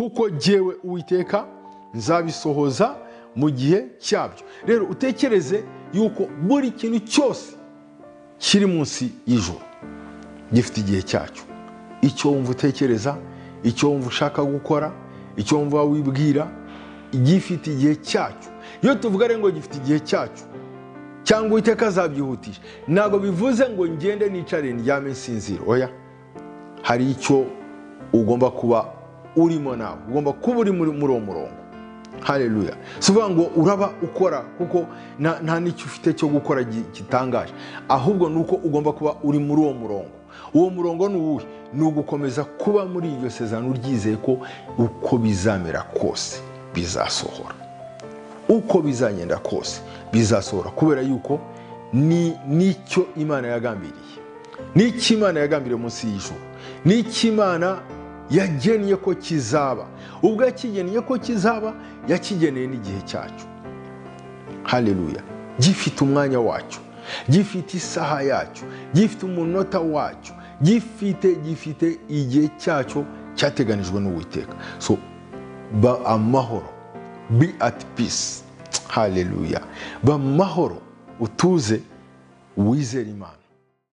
kuko jyewe Uwiteka nzabisohoza mu gihe cyabyo. Rero utekereze yuko buri kintu cyose kiri munsi y'ijuru gifite igihe cyacyo. Icyo wumva utekereza, icyo wumva ushaka gukora, icyo wumva wibwira, gifite igihe cyacyo. Iyo tuvuga rero ngo gifite igihe cyacyo cyangwa Uwiteka azabyihutisha, ntabwo bivuze ngo ngende nicare ndyame nsinzira. Oya, hari icyo ugomba kuba urimo nawe, ugomba kuba uri muri uwo murongo. Haleluya. Si uvuga ngo uraba ukora kuko nta n'icyo ufite cyo gukora gitangaje, ahubwo ni uko ugomba kuba uri muri uwo murongo. Uwo murongo ni uwuhe? Ni ugukomeza kuba muri iryo sezerano uryizeye ko uko bizamera kose bizasohora, uko bizagenda kose bizasohora, kubera yuko nicyo Imana yagambiriye, n'icyo Imana yagambiriye munsi y'ijuru, n'icyo Imana yagennye ko kizaba. Ubwo yakigennye ko kizaba, yakigeneye n'igihe cyacyo. Haleluya. Gifite umwanya wacyo, gifite isaha yacyo, gifite umunota wacyo, gifite igihe cyacyo cyateganijwe n'Uwiteka. So ba amahoro, be at peace. Haleluya. Ba amahoro, utuze, wizere Imana.